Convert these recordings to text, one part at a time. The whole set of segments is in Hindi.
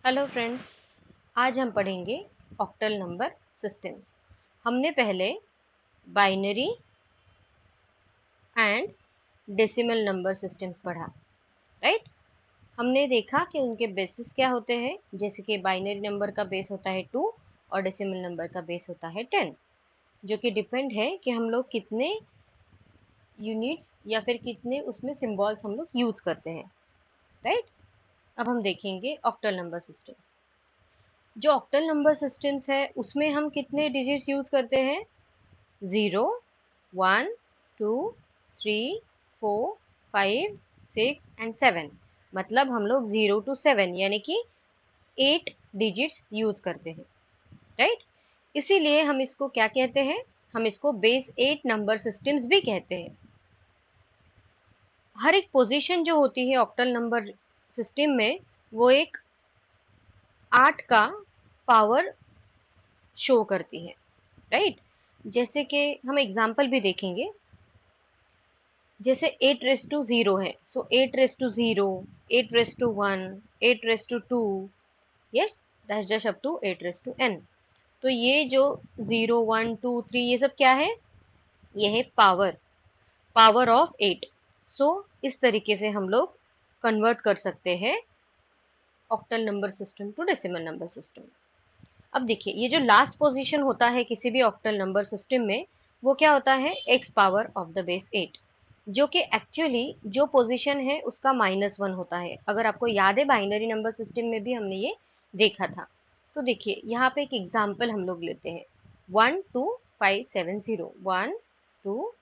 हेलो फ्रेंड्स, आज हम पढ़ेंगे ऑक्टल नंबर सिस्टम्स। हमने पहले binary and decimal number systems पढ़ा, राइट। हमने देखा कि उनके बेसिस क्या होते हैं, जैसे कि बाइनरी नंबर का बेस होता है 2 और डेसिमल नंबर का बेस होता है 10, जो कि डिपेंड है कि हम लोग कितने यूनिट्स या फिर कितने उसमें सिंबल्स हम लोग यूज करते हैं, राइट। अब हम देखेंगे ऑक्टल नंबर सिस्टम्स। जो ऑक्टल नंबर सिस्टम्स है उसमें हम कितने डिजिट्स यूज करते हैं? 0, 1, 2, 3, 4, 5, 6 एंड 7। मतलब हम लोग 0 to 7 यानी कि 8 डिजिट्स यूज करते हैं, राइट। इसीलिए हम इसको क्या कहते हैं? हम इसको बेस 8 नंबर सिस्टम्स भी कहते हैं। हर एक पोजीशन जो होती है ऑक्टल नंबर सिस्टम में, वो एक 8 का पावर शो करती है, राइट। जैसे कि हम एग्जाम्पल भी देखेंगे, जैसे 8 रेस टू 0 है, so 8 raise to 0, 8 raise to 1, 8 raise to 2, yes, that's just up to 8 raise to n। तो ये जो 0, 1, 2, 3 ये सब क्या है? ये है पावर ऑफ 8। सो इस तरीके से हम लोग कन्वर्ट कर सकते हैं octal number system to decimal number system. अब देखिए, ये जो लास्ट पोजीशन होता है किसी भी ऑक्टल नंबर सिस्टम में, वो क्या होता है? x power of the base 8, जो कि एक्चुअली जो पोजीशन है उसका -1 होता है। अगर आपको याद है, बाइनरी नंबर सिस्टम में भी हमने ये देखा था। तो देखिए, यहाँ पे एक एग्जाम्पल हम लोग लेते हैं, 1 2 5 7 0, 1 2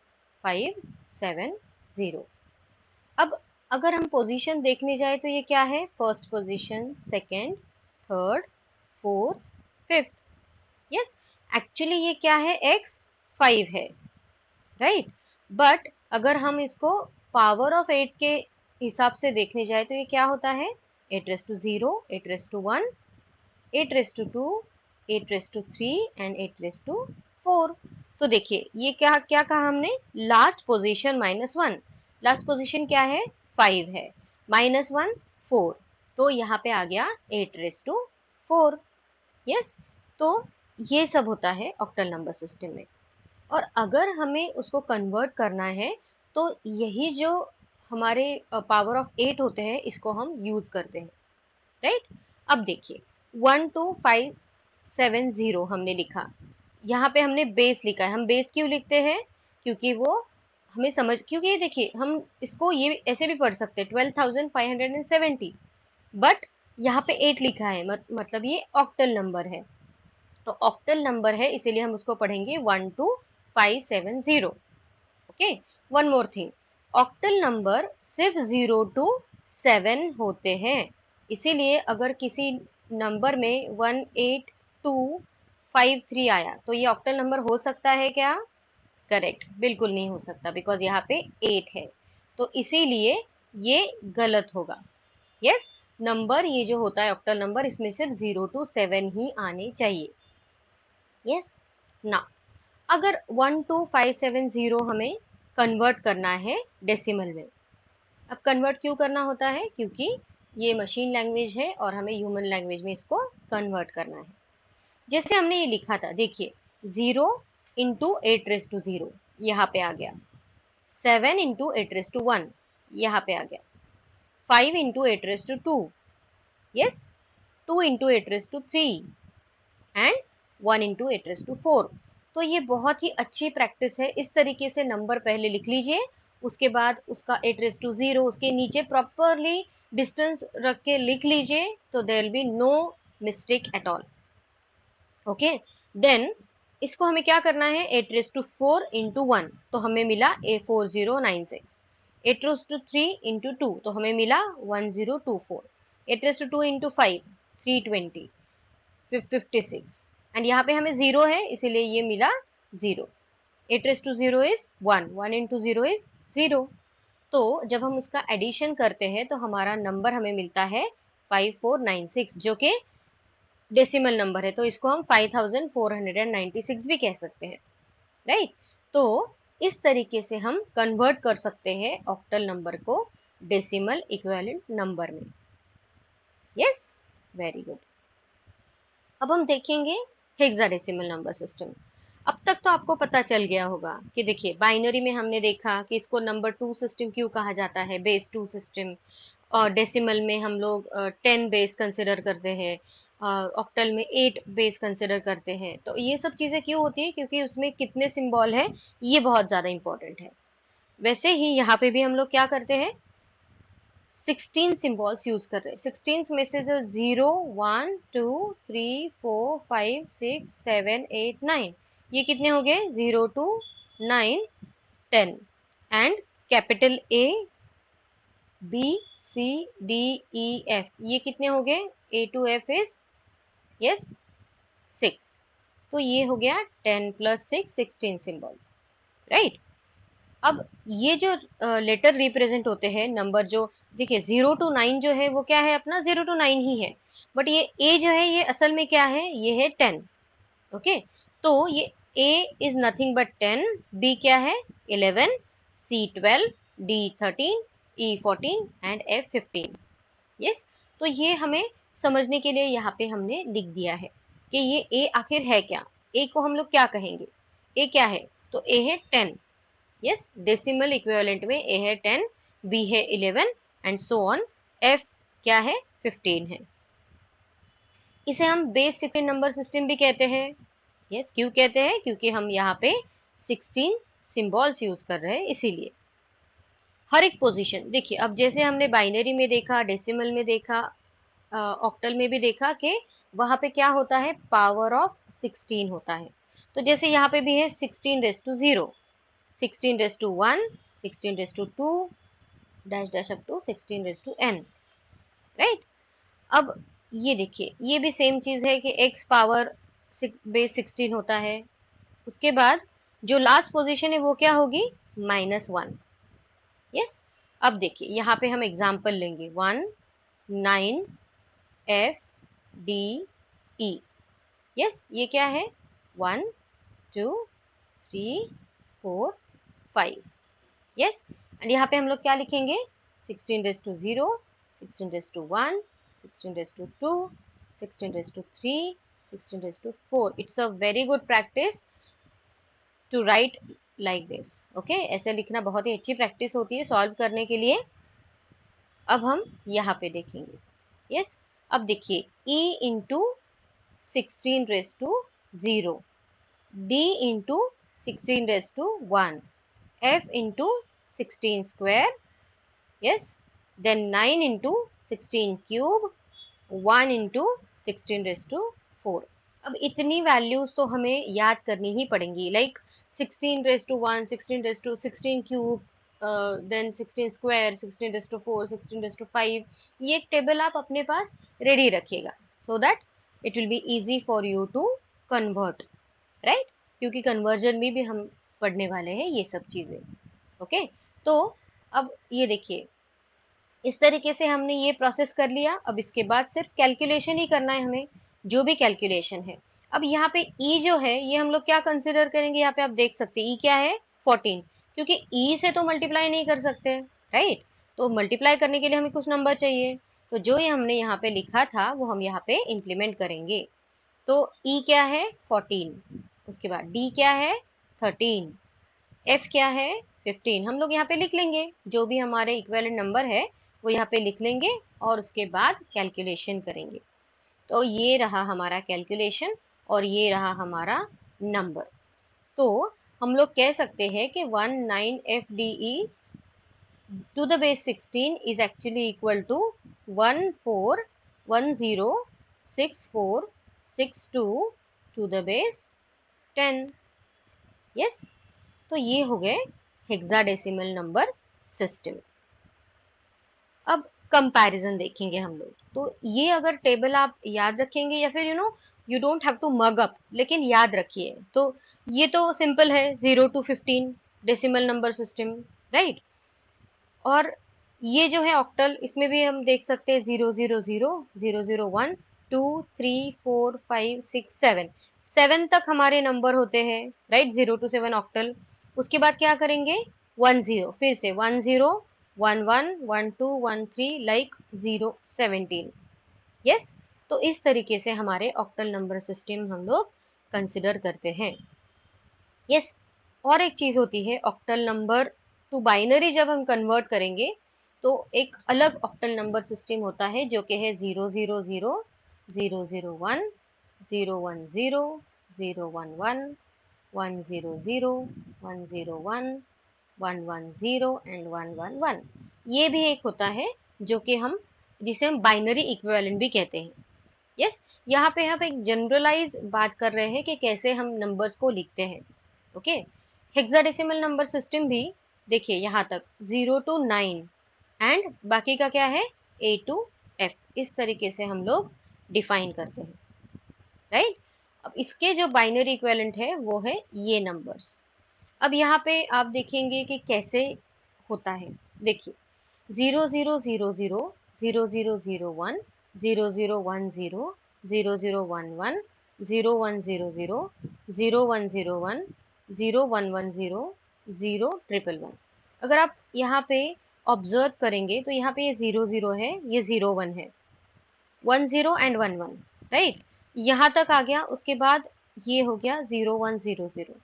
5 7 0। अब अगर हम पोजीशन देखने जाए तो ये क्या है? First position, second, third, fourth, fifth. Yes, actually ये क्या है? x 5 है, राइट। बट अगर हम इसको पावर ऑफ 8 के हिसाब से देखने जाए तो ये क्या होता है? 8 raise to 0, 8 raise to 1, 8 raise to 2, 8 raise to 3 and 8 raise to 4। तो देखिए, ये क्या क्या कहा हमने? Last position -1। लास्ट पोजीशन क्या है? 5 है, -1 4, तो यहाँ पे आ गया 8 रेस टू 4। यस, तो ये सब होता है ऑक्टल नंबर सिस्टम में। और अगर हमें उसको कन्वर्ट करना है तो यही जो हमारे पावर ऑफ 8 होते हैं, इसको हम यूज करते हैं, राइट। अब देखिए, 1 2 5 7 0 हमने लिखा, यहाँ पे हमने बेस लिखा है। हम बेस क्यों लिखते हैं? क्योंकि वो हमें समझ, क्योंकि ये देखिए, हम इसको ये ऐसे भी पढ़ सकते हैं 12,570, बट यहाँ पे 8 लिखा है, मतलब ये ऑक्टल नंबर है। तो ऑक्टल नंबर है, इसीलिए हम उसको पढ़ेंगे 12570। Okay, one more thing, octal number सिर्फ 0 to 7 होते हैं। इसीलिए अगर किसी नंबर में 18253 आया तो ये ऑक्टल नंबर हो सकता है क्या? करेक्ट, बिल्कुल नहीं हो सकता, बिकॉज यहाँ पे 8 है, तो इसीलिए ये गलत होगा। यस, नंबर ये जो होता है ऑक्टल नंबर, इसमें सिर्फ 0 to 7 ही आने चाहिए। यस, ना अगर 12570 हमें कन्वर्ट करना है डेसिमल में। अब कन्वर्ट क्यों करना होता है? क्योंकि ये मशीन लैंग्वेज है और हमें ह्यूमन लैंग्वेज में इसको कन्वर्ट करना है। जैसे हमने ये लिखा था, देखिए, 0 इंटू 8 रेस टू 0 यहाँ पे आ गया, 7 इंटू 8 रेस टू 1 यहाँ पे आ गया, 5 into 8 raise to 2, yes, 2 into 8 raise to 3 and 1 into 8 raise to 4। तो ये बहुत ही अच्छी प्रैक्टिस है। इस तरीके से नंबर पहले लिख लीजिए, उसके बाद उसका 8 रेस टू 0 उसके नीचे प्रॉपरली डिस्टेंस रख के लिख लीजिए, तो there will be no mistake at all. Okay, then इसको हमें क्या करना है? 8 रेस टू 4 इंटू 1, तो हमें मिला 4096। 8 रेस टू 3 इंटू 2, तो हमें मिला 1024। 8 रेस टू 2 इंटू 5, 320, 56, एंड यहाँ पे हमें 0 है, इसीलिए ये मिला 0। 8 raise to 0 is 1, 1 into 0 is 0। तो जब हम उसका एडिशन करते हैं तो हमारा नंबर हमें मिलता है 5496, जो कि डेसिमल नंबर है, तो इसको हम 5496 भी कह सकते हैं, राइट। तो इस तरीके से हम कन्वर्ट कर सकते हैं ऑक्टल नंबर को डेसिमल इक्विवेलेंट नंबर में। Yes, very good. अब हम देखेंगे हेक्साडेसिमल नंबर सिस्टम। अब तक तो आपको पता चल गया होगा कि देखिए बाइनरी में हमने देखा कि इसको नंबर 2 सिस्टम क्यों कहा जाता है, बेस 2 सिस्टम। और डेसिमल में हम लोग 10 बेस कंसिडर करते हैं, ऑक्टल में 8 बेस कंसिडर करते हैं। तो ये सब चीज़ें क्यों होती है, क्योंकि उसमें कितने सिंबल है ये बहुत ज़्यादा इंपॉर्टेंट है। वैसे ही यहाँ पे भी हम लोग क्या करते हैं, 16 सिंबल्स यूज कर रहे हैं। 16 में से जो 0 1 2 3 4 5 6 7 8 9, ये कितने हो गए, 0 2 9 10। And capital A B C D E F, ये कितने हो गए, A to F is yes 6। तो ये हो गया 10 + 6 16 सिंबल्स, राइट। अब ये जो लेटर रिप्रेजेंट होते हैं नंबर, जो देखिए 0 to 9 जो है वो क्या है, अपना 0 to 9 ही है। बट ये ए जो है ये असल में क्या है, ये है 10। ओके, तो ये ए इज नथिंग बट 10, बी क्या है 11, सी 12, D 13, E 14 and F 15। Yes, तो ये हमें समझने के लिए यहाँ पे हमने लिख दिया है कि ये ए आखिर है क्या। ए को हम लोग क्या कहेंगे, ए क्या है, तो ए है 10। यस, डेसिमल इक्विवेलेंट में ए है 10, बी है 11 एंड सो ऑन, एफ क्या है 15 है। इसे हम बेस 16 नंबर सिस्टम भी कहते हैं। यस, क्यों कहते हैं, क्योंकि हम यहाँ पे 16 सिंबल्स यूज कर रहे हैं इसीलिए। हर एक पोजीशन देखिए, अब जैसे हमने बाइनरी में देखा, डेसिमल में देखा, ऑक्टल में भी देखा कि वहां पे क्या होता है, पावर ऑफ 16 होता है। तो जैसे यहाँ पे भी है 16⁻0, 16⁻1, 16⁻2 dash dash up to 16⁻n, right. अब ये देखिए, ये भी सेम चीज है कि x पावर बेस 16 होता है। उसके बाद जो लास्ट पोजीशन है वो क्या होगी, -1। यस, अब देखिए यहाँ पे हम एग्जांपल लेंगे 1 9 f d e। यस, ये क्या है 1 2 3 4 5। यस, एंड यहाँ पे हम लोग क्या लिखेंगे, 16⁻0, 16⁻1, 16⁻2, 16⁻3, 16⁻4। It's a very good practice to write like this. Okay, ऐसे लिखना बहुत ही अच्छी प्रैक्टिस होती है सॉल्व करने के लिए। अब हम यहाँ पे देखेंगे। यस, अब देखिए e into 16⁻0, d into 16⁻1, f into 16 square, yes, then 9 into 16 cube, 1 into 16⁻4। अब इतनी वैल्यूज तो हमें याद करनी ही पड़ेंगी, लाइक 16⁻1, 16 क्यूब, देन 16 स्क्वायर, 16⁻4, 16⁻5। ये एक टेबल आप अपने पास रेडी रखिएगा so that it will be easy for you to convert, right, क्योंकि कन्वर्जन में भी हम पढ़ने वाले हैं ये सब चीजें। ओके, तो अब ये देखिए, इस तरीके से हमने ये प्रोसेस कर लिया। अब इसके बाद सिर्फ कैलकुलेशन ही करना है हमें, जो भी कैलकुलेशन है। अब यहाँ पे ई जो है ये हम लोग क्या कंसिडर करेंगे, यहाँ पे आप देख सकते हैं ई क्या है 14, क्योंकि ई से तो मल्टीप्लाई नहीं कर सकते, राइट। तो मल्टीप्लाई करने के लिए हमें कुछ नंबर चाहिए, तो जो ये हमने यहाँ पे लिखा था वो हम यहाँ पे इम्प्लीमेंट करेंगे। तो ई क्या है 14, उसके बाद डी क्या है 13, एफ क्या है 15। हम लोग यहाँ पे लिख लेंगे, जो भी हमारे इक्विवेलेंट नंबर है वो यहाँ पे लिख लेंगे और उसके बाद कैलकुलेशन करेंगे। तो ये रहा हमारा कैलकुलेशन और ये रहा हमारा नंबर। तो हम लोग कह सकते हैं कि 19FDE to the base 16 is actually equal to 14106462 to the base 10। Yes, तो ये हो गए हेक्साडेसिमल नंबर सिस्टम। अब कंपैरिजन देखेंगे हम लोग। तो ये अगर टेबल आप याद रखेंगे या फिर you don't have to mug up, लेकिन याद रखिए। तो ये तो सिंपल है 0 to 15 decimal number system, right. और ये जो है ऑक्टल, इसमें भी हम देख सकते हैं 000, 001, 2 3 4 5 6 7, 7 तक हमारे नंबर होते हैं, राइट, 0 to 7 ऑक्टल। उसके बाद क्या करेंगे 10, फिर से 10 11 12 13 लाइक 0 17। यस, तो इस तरीके से हमारे ऑक्टल नंबर सिस्टम हम लोग कंसिडर करते हैं। यस, और एक चीज होती है ऑक्टल नंबर टू बाइनरी, जब हम कन्वर्ट करेंगे तो एक अलग ऑक्टल नंबर सिस्टम होता है जो कि है 000, 001, 010, 011, 100, 101, 110 एंड 111। ये भी एक होता है जो कि जिसे हम बाइनरी इक्विवेलेंट भी कहते हैं। यस, यहाँ पे हम एक जनरलाइज बात कर रहे हैं कि कैसे हम नंबर्स को लिखते हैं। ओके, हेक्साडेसिमल नंबर सिस्टम भी देखिए यहाँ तक 0 to 9 एंड बाकी का क्या है A to F, इस तरीके से हम लोग डिफाइन करते हैं, राइट। अब इसके जो बाइनरी इक्विवेलेंट है वो है ये नंबर्स। अब यहाँ पे आप देखेंगे कि कैसे होता है। देखिए 0000, 0001, 0010, 0011, 0100, 0101, 0110, 0111। अगर आप यहाँ पे ऑब्जर्व करेंगे तो यहाँ पे ये 00 है, ये 01 है, 10 एंड 11, राइट। यहाँ तक आ गया। उसके बाद ये हो गया 0100।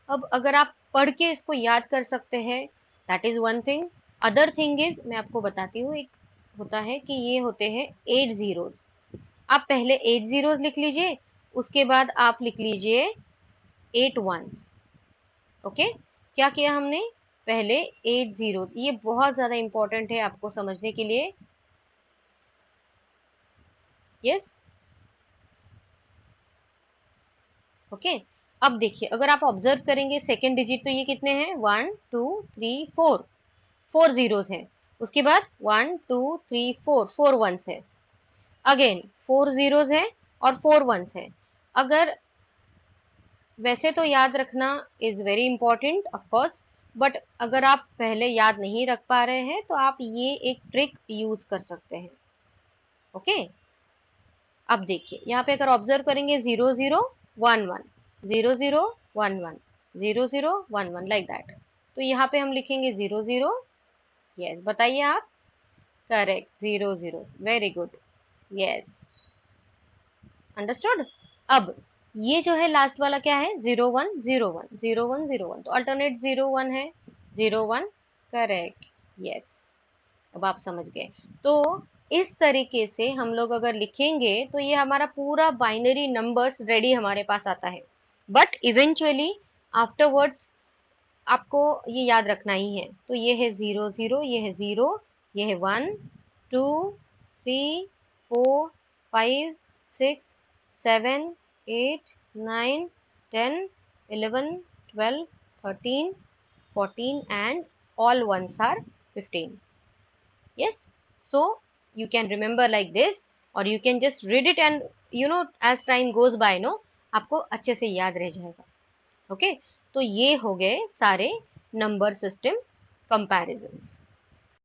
अब अगर आप पढ़ के इसको याद कर सकते हैं, that is one thing. Other thing is, मैं आपको बताती हूँ, एक होता है कि ये होते हैं 8 जीरोज। आप पहले 8 जीरोज लिख लीजिए, उसके बाद आप लिख लीजिए 8 वंस। ओके, क्या किया हमने, पहले 8 जीरोज। ये बहुत ज्यादा इंपॉर्टेंट है आपको समझने के लिए। Yes, okay. अब देखिए अगर आप ऑब्जर्व करेंगे सेकेंड डिजिट तो ये कितने हैं, 1 2 3 4, 4 जीरोज हैं। उसके बाद 1 2 3 4, 4 वंस है। अगेन 4 जीरोज है और 4 वंस है। अगर वैसे तो याद रखना is very important of course, but अगर आप पहले याद नहीं रख पा रहे हैं तो आप ये एक ट्रिक यूज कर सकते हैं। ओके, अब देखिए यहाँ पे अगर ऑब्जर्व करेंगे 0011, 0011, 0011 लाइक दैट, तो यहाँ पे हम लिखेंगे 00। यस, बताइए आप। Correct, 00, very good. Yes, understood. अब ये जो है लास्ट वाला क्या है, 0101, 0101, तो अल्टरनेट 01 है, 01, करेक्ट। यस, अब आप समझ गए। तो इस तरीके से हम लोग अगर लिखेंगे तो ये हमारा पूरा बाइनरी नंबर्स रेडी हमारे पास आता है। बट इवेंचुअली आफ्टरवर्ड्स आपको ये याद रखना ही है। तो ये है 00, ये है 0, ये है 1 2 3 4 5 6 7 8 9 10 11 12 13 14 and all ones are 15. Yes, so you can remember like this, or you can just read it and as time goes by आपको अच्छे से याद रह जाएगा। ओके, तो ये हो गए सारे नंबर सिस्टम कंपैरिजंस।